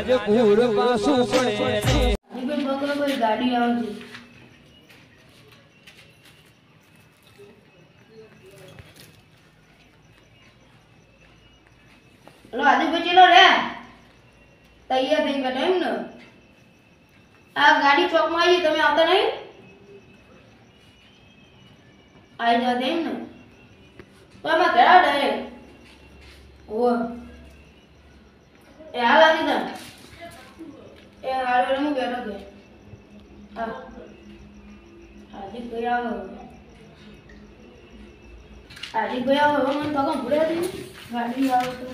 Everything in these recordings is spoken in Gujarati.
રાજપુર પાછું પડે ગાડી આવતી લો આદિ બચેલો રે તૈયાર થઈ બેઠા એમ ને આ ગાડી ચોકમાં આવી તમે આવતા નહીં આવી જાતે એમ ને તો એમાં ઘેરા ડાયરેક્ટ ઓ એ હાલ આવી તા એ હાલ હું બેઠો કે હા હાજી ભાઈ આવો હાજી ભાઈ આવો મને તો કામ ભૂલ્યા હતી ગાડી આવે તો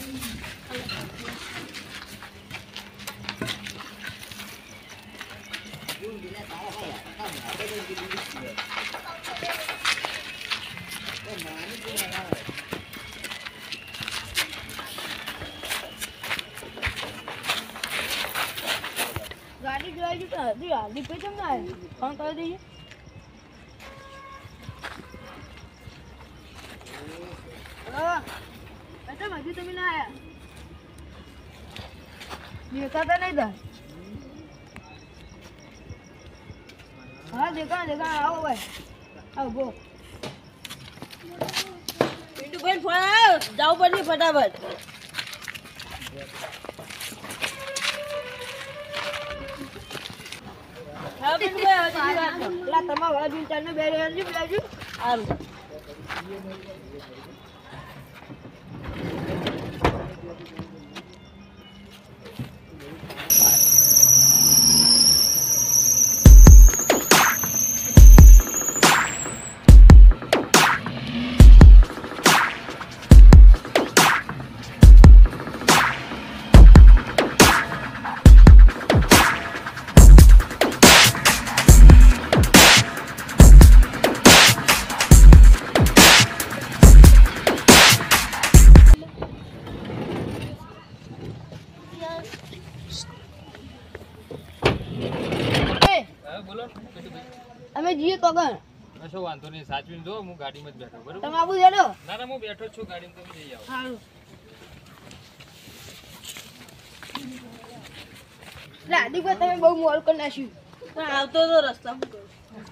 ગાડી જોઈ તો હજી હાલી પે કેમ ના ફોન કરી દઈએ હલો બેટા હજુ તમે ના આયા દેખાતા નહીં તા હા દેખા આવો ભાઈ આવો બો પિન્ટુ ભાઈ ફોન આવ્યો જાવ પડશે ફટાફટ હા પિન્ટુ ભાઈ લા તમારા વાળા બિલ ચાલને બે રહેજો બેજો આવું અમે જીએ તો ગણ કશો વાંધો નહીં સાચવીને જો હું ગાડીમાં જ બેઠો બરોબર તમે આબુ જેડો ના હું બેઠો જ છું ગાડીમાં તમે જઈ આવો હારું લાડી પર તમે બહુ મોલ કરી નાખ્યું પણ આવતો તો રસ્તા હું કરું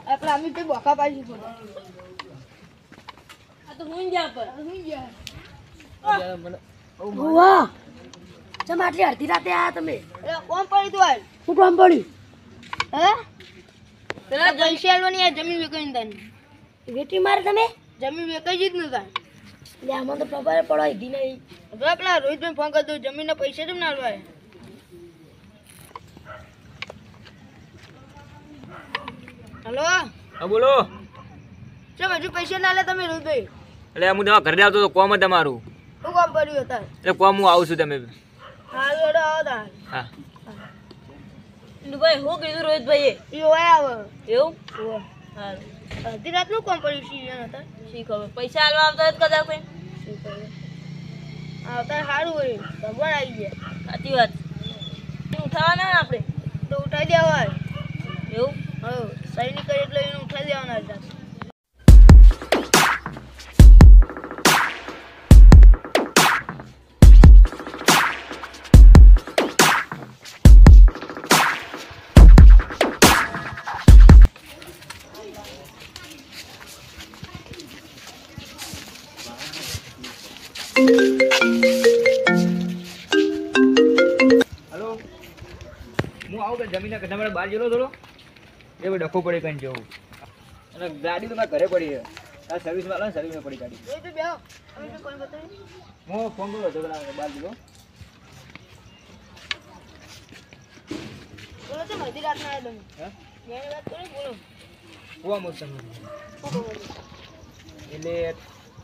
આપણે અમે તો બોકા પાછી ફોટો આ તો હું જા પર હું જા મને વાહ ચમ આટલી અડધી રાતે આયા તમે કોમ પડી તો આય શું કોમ પડી હે પેલા જયશેલવાની આ જમીન વેકઈ તાની વેટી માર તમે જમીન વેકઈ જ નતા લે આમાં તો ખબર પડો ઈધી નહીં હવે પેલા રોહિતભાઈ ફોન કરી દો જમીનના પૈસા કેમ ના આલવાય હેલો હા બોલો ચમ હજુ પૈસા ના લે તમે રોહિતભાઈ એટલે હું તમારા ઘરે આવતો તો કોમ જ તમારું શું કામ પડ્યું હતા એટલે કોમ હું આવું છું તમે હાલ એડો આવો તા હા ભાઈ હું કીધું રોહિતભાઈ એ હોય આવે એવું હાલ અડધી રાતનું કોમ પડ્યું છે હતા શી ખબર પૈસા આલવા આવતા જ કદાચ કોઈ શી ખબર આવતા સારું હોય ભગવાન આવી ગયા સાચી વાત ઉઠાવવાના ને આપણે તો ઉઠાવી દેવાય એવું હા સૈનિક એટલે એને ઉઠાવી દેવાના હતા હેલો હું આવું કે જમીનના કઢા બહાર ગયેલો થોડો એ ભાઈ ડખો પડે કઈ જવું અને ગાડી તો મારા ઘરે પડી છે આ સર્વિસ વાળા સર્વિસમાં પડી ગાડી એ તો બેહો અમે તો કોણ બતાવી હું ફોન કર્યો હતો પેલા બહાર ગયેલો બોલો તો મધી રાત ના આવ્યો હે મેં વાત કરી બોલો કુવા મોત તમે શું ખબર એટલે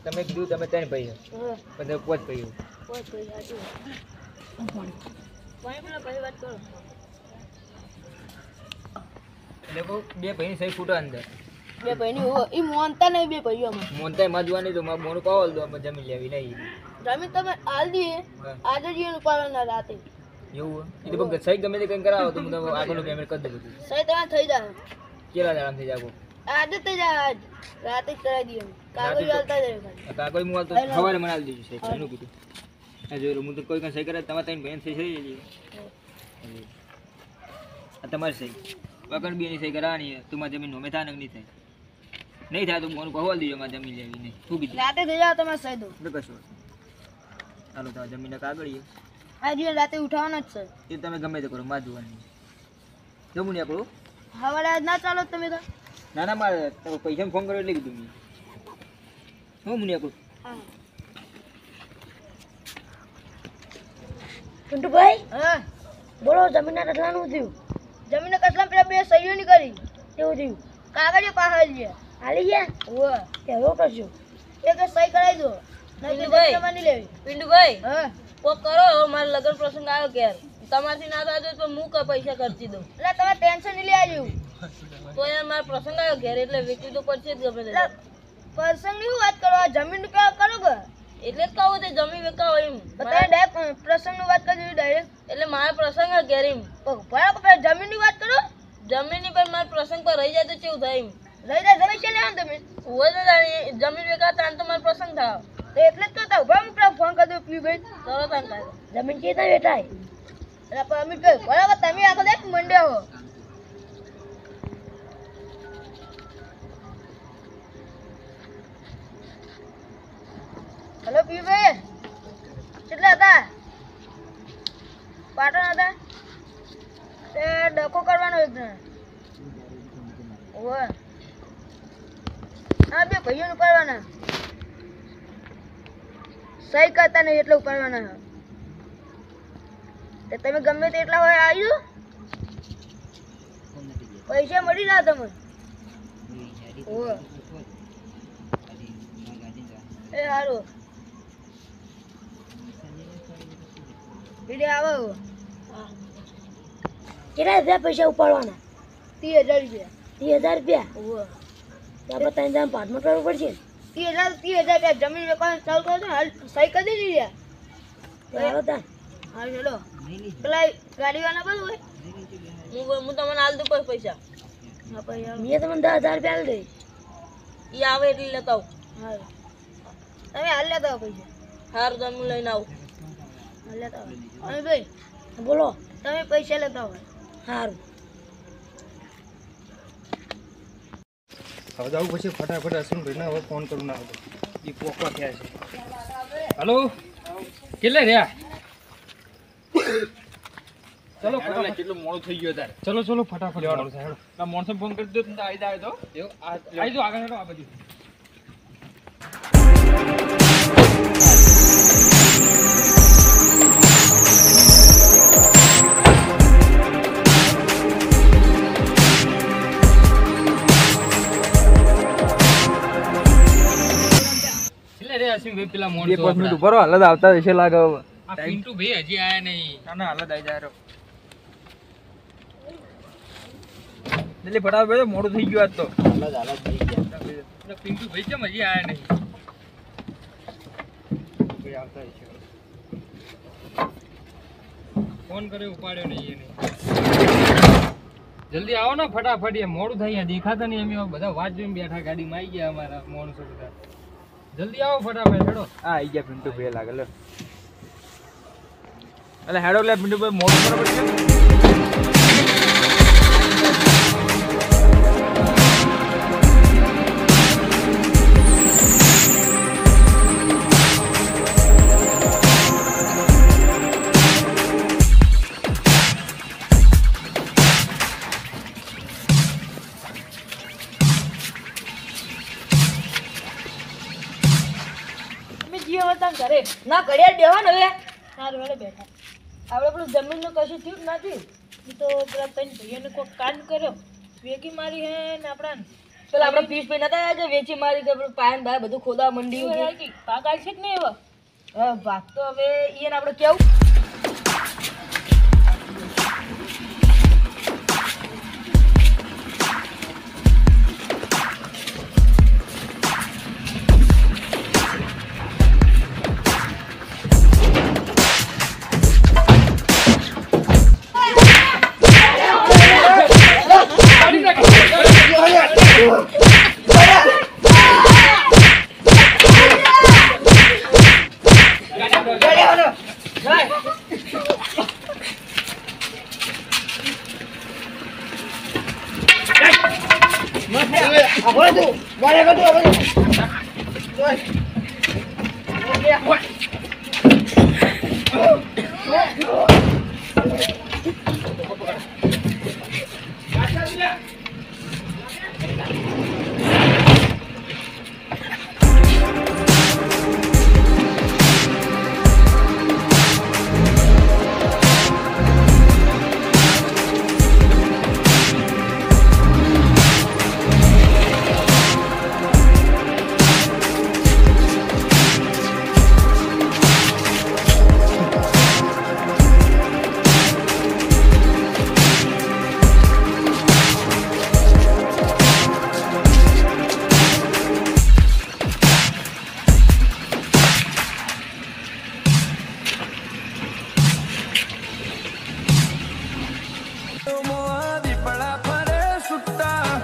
તમે કીધું તમે ત્રણ ભાઈ હા પણ તમે પોચ ભાઈ કોઈ કોઈ સાચું પાણી પેલા પછી વાત કરો એટલે કહું બે ભાઈની સહી ફૂટો અંદર બે ભાઈની હો ઈ મોનતા નહીં બે ભાઈઓ અમે મોનતાય માં જોવાની તો મારું મોનું પાવલ દો અમે જમીન લેવી નહીં જમીન તમે હાલ દઈએ આજે જ એનું પાડવાના રાતે એવું એ તો સહી ગમે તે કંઈ કરાવો તો હું તમને આગળનું પેમેન્ટ કરી દઉં બધું સહી તમે થઈ જાય કેટલા દાડા થઈ જાગો આજે થઈ જાય આજ રાતે જ કરાવી દઈએ કાગળ હાલતા જાય કાગળ હું તો સવારે મને આલી દીધું સાહેબ એનું કીધું જોયું હું તો કોઈ કંઈ સહી કરે તમારે ત્રણ ભાઈ સહી થઈ જાય આ તમારી સહી વગર બી એની સહી કરાવવાની તું મારી જમીન નોમે થાય ને નહીં થાય નહીં થાય તો ફોન કહો દીજો મારી જમીન લેવી નહીં શું કીધું રાતે થઈ જાવ તમે સહી દો એટલે કશું ચાલો તમારી જમીનને કાગળીએ આજે રાતે ઉઠાવવાના જ છે એ તમે ગમે તે કરો માં જોવાની જમું નહીં કરું હવારે આજ ના ચાલો તમે તો ના ના મારે તમે પૈસા ફોન કર્યો એટલે કીધું મેં હું મુનિયા કરું પિન્ટુભાઈ હા બોલો જમીનના કટલાનું થયું જમીનના કટલા પેલા બે સહીઓ ની કરી કેવું થયું કાગળિયો પાછળ ગયા હાલી ગયા ઓહ કેવો કરજો એક સહી કરાવી દો નહીં તો જમીન નહીં લેવી પિન્ટુભાઈ હા કોક કરો મારે લગન પ્રસંગ આવ્યો ઘેર તમારથી ના થાય તો હું પૈસા ખર્ચી દઉં એટલે તમે ટેન્શન નહીં લેવા જેવું તો યાર મારો પ્રસંગ આવ્યો ઘેર એટલે વેચવી તો પડશે જ ગમે તે પ્રસંગની વાત કરો જમીન કરો કે એટલે જ કહું તે જમીન વેચાવો એમ તમે ડાયરેક્ટ પ્રસંગની વાત કરી ડાયરેક્ટ એટલે મારા પ્રસંગ ઘેર એમ બરાબર જમીનની વાત કરો જમીનની પર મારા પ્રસંગ પર રહી જાય તો કેવું થાય એમ રહી જાય જમીન છે લેવાનું તમે હોય તો જમીન વેચાતા તો મારો પ્રસંગ થાવ તો એટલે જ તો થાવ ભાઈ હું પેલા ફોન કરી દઉં પીભાઈ ચલો તાન જમીન કેતા વેચાય એટલે પણ અમિત ભાઈ બરાબર તમે આખો દેખ મંડ્યા હો હેલો પીભાઈ કેટલા હતા પાટણ હતા તે ડખો કરવાનો એક જણ ઓહ હા બે ભાઈઓને ઉપાડવાના સહી કરતા નહીં એટલે ઉપાડવાના તે તમે ગમે તે એટલા હોય આવ્યું પૈસા મળી ના તમને ઓહ એ સારું આવો કેટલા હજાર પૈસા ઉપાડવાના 30,000 રૂપિયા 30,000 રૂપિયા ત્યાં પાઠમાં કરવું પડશે 30,000 રૂપિયા જમીન વેચવાનું ચાલુ કરો હાલ સહી કરી દીધી યાર ત્યાં હા ચલો પેલા ગાડીવાળા બધું હોય હું તમને હાલ દઉં પૈસા હા પૈસા મેં તમને 10,000 રૂપિયા હાલ દઈ એ આવે એટલે લેતા આવું હા તમે હાલ લેતા આવો પૈસા સારું તમે લઈને આવું હાલ લેતા આવો અમે ભાઈ બોલો તમે પૈસા લેતા આવો સારું હવે જવું પછી ફટાફટ અશ્વિનભાઈને હવે ફોન કરું ના હતો એ પોકવા થયા છે હલો કેટલે રહ્યા ચલો ફટાફટ કેટલું મોડું થઈ ગયું તારે ચલો ચલો ફટાફટ મોડું થાય હેડો. મોણસો ફોન કરી દો તો આવી જાય તો એવું આવી જાઓ આગળ હેડો આ બાજુ કેટલે રહ્યા અશ્વિનભાઈ પેલા બે મોણસો 5 મિનિટ ઉભો રહો હાલત આવતા હશે લાગે હવે આ પિન્ટુભાઈ હજી આયા નહીં ના ના હાલત આવી જાય જલ્દી ફટાફટ બેસો મોડું થઈ ગયું આજ તો હાલત થઈ ગયા એટલે પિન્ટુભાઈ કેમ હજી આયા નહીં ભાઈ આવતા હશે ફોન કર્યો ઉપાડ્યો નહીં એને જલ્દી આવો ને ફટાફટ એ મોડું થઈ ગયા દેખાતા નહીં અમે બધા વાત જોઈને બેઠા ગાડીમાં આવી ગયા અમારા માણસો બધા જલ્દી આવો ફટાફટ હેડો હા આવી ગયા પિન્ટુ ભાઈ લાગે લે એટલે હેડો લે પિન્ટુ ભાઈ મોડું બરાબર છે ઘરે ના ઘડિયાળ બેવાનું હવે સારું વેળે બેઠા આપણે પેલું જમીનનું કશું થયું જ નથી એ તો પેલા ત્રણ ભાઈઓને કોઈ કાંડ કર્યો વેચી મારી હે ને આપણા પેલા આપણે પીસ પી નતા આવ્યા વેચી મારી કે પેલું પાયન બાય બધું ખોદા મંડી ભાગ આવી છે કે નહીં હવે હા ભાગ તો હવે એને આપણે કેવું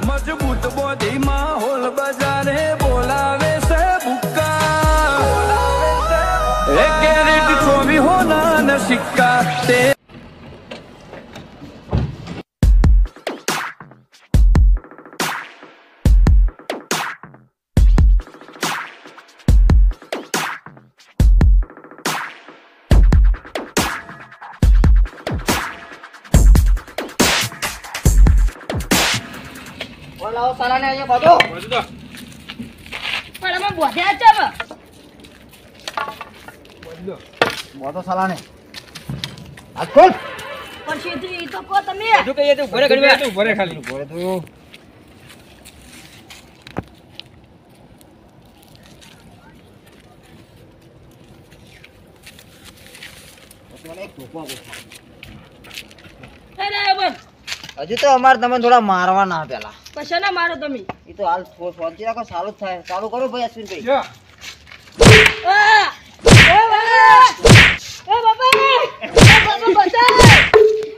મજબૂત બોધી માહોલ બજારે બોલાવે છે ભૂકા એક કેરેટ ચોવી હોના ન સિક્કા તે લાવો સાલાને અહીંયા બાજુ પણ અમે બોધ્યા છે હવે. બોધો સાલાને હાથ ખોલ પણ સીધી ઈ તો કહો તમે. બધું કહીએ તું ઘરે ઘડી તું ભરે ખાલી ઘરે તું એ રે બન હજુ તો અમારે તમે થોડા મારવાના પેલા પછી ના મારો તમે. એ તો હાલ શાંતિ રાખો ચાલુ જ થાય ચાલુ કરો ભાઈ અશ્વિનભાઈ જો આ! એ બાબા! એ બાબા! એ બાબા બચાવ!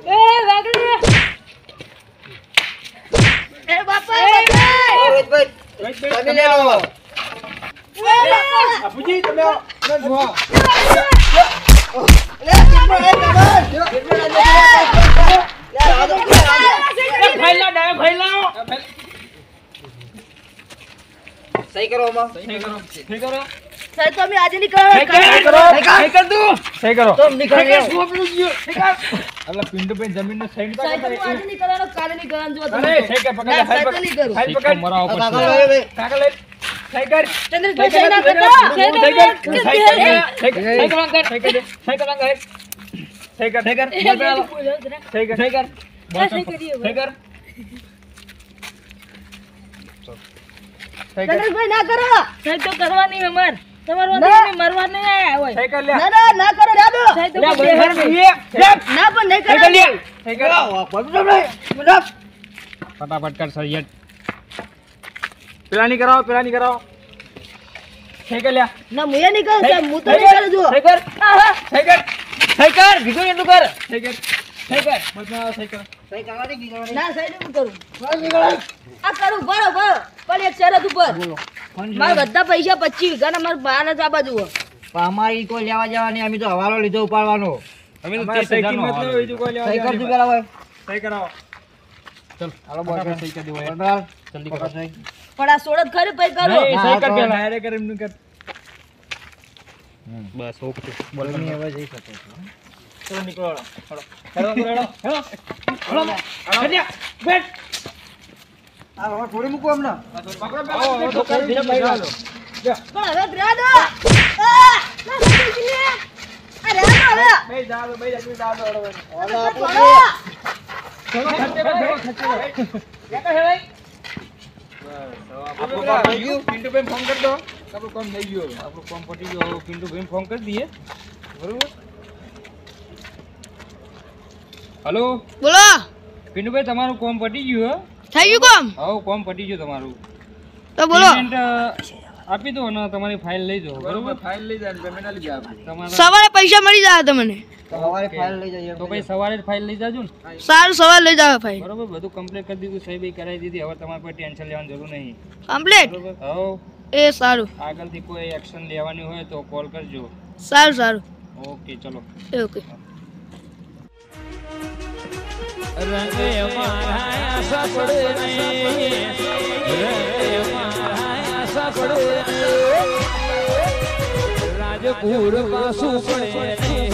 એ વાગડી! એ બાપા બચાવ! રોહિતભાઈ તમે લે લો એ બાપા! બાપુજી તમે જુઓ સહી કરો આમાં સહી કરો સાહેબ તમે આજે નહીં કરો. સહી કર તું સહી કરો તો નીકળી અલા પિંડુભાઈ જમીનનો સહી નતો સાહેબ તમે આજે નહીં કરવાનો, કાલે નહીં કરવાનો. જો તમે અરે સહી કર પકડ ના, ફાઈલ સાહેબ તો નહીં કરું. ફાઈલ પકડ મરાવો કાકા ભાઈ કાકા લે સહી કર ચંદ્રભાઈ સહી ના કરતા. સહી કર સહી કર સહી કર સહી કર સહી કર સહી કર સહી કર સહી કર સહી કર સહી કર ચંદ્રભાઈ ના કરો. સાહેબ તો કરવાની અમાર. તમારો મરવા નહીં આયા હોય. સહી કર લે ના ના ના કરો દાદો. સાહેબ તો લે કોઈ બરાબર નહીં. જોઈએ ના પણ નહીં સહી કર કરો. લે સહી કર ફટાફટ કર સૈયદ પેલા ની કરાવો સહી કર લે ના હું એ નહીં કરું સાહેબ, હું તો નહીં કરું છું. સહી કર સહી કર સહી કર કીધું ને તું કર સહી કર સહી કર બસ સહી કર સહી કરવાની બીજાની ના સાહેબ હું કરું. આ કરું બરોબર પણ એક શરત ઉપર મારા બધા પૈસા 25 વીઘાના મારા બહાર જ આ બાજુ હોય. પણ અમારી કોઈ લેવા જવાની અમે તો હવાલો લીધો ઉપાડવાનો અમે તો 30,000 નો મતલબ બીજું કોઈ લેવા સહી કરજો પેલા ભાઈ સહી કરાવો ચલ હાલો બોલ સહી કરી દેવો બોલ જલ્દી કરો સહી પણ આ સોડત ખરી પૈ કરો. નહીં, હા, સહી કર તો- પેલા ડાયરેક્ટ કર એમનું કર બસ ઓકે બોલ તમે હવે જઈ શકો છો ચલો નીકળો હેડો હેડો હેડો હેડો બેટ આ હવે થોડી મૂકો અમને પકડો પેલા તો કરી દીધો ભાઈ પણ હવે રાડો. ના સાહેબ ને આ રાડો હવે. બેય જાવ બેય જાવ હાલો, થોડો. ચલો ખર્ચે કર યાકા હેડાઈ આપણું કામ થઈ ગયું પિન્ટુભાઈ ફોન કરી દો આપણું કામ થઈ ગયું આપણું કામ પતી ગયું પિન્ટુભાઈ ફોન કરી દઈએ બરોબર હલો બોલો પિન્ટુભાઈ તમારું કામ પતી ગયું થઈ ગયું કામ? હા કામ પતી ગયું તમારું તો બોલો. પેમેન્ટ આપી દો અને તમારી ફાઇલ લઈ જાઓ બરોબર ફાઇલ લઈ જાય પેમેન્ટ લઈ જાય તમારા સવારે પૈસા મળી જાય તમને. સવારે ફાઇલ લઈ જઈએ તો ભાઈ સવારે જ ફાઇલ લઈ જાજો ને સારું સવારે લઈ જાવ ભાઈ. બરોબર બધું કમ્પ્લીટ કરી દીધું સહી બી કરાવી દીધી હવે તમારે કોઈ ટેન્શન લેવાની જરૂર નહીં કમ્પ્લીટ. બરોબર હવે એ સારું આગળથી કોઈ એક્શન લેવાની હોય તો કોલ કરજો સારું સારું ઓકે ચલો એ ઓકે. રંગે મારા આશા પડે નહીં રે મારા આશા પડે રાજપુર પાછું પડે નહીં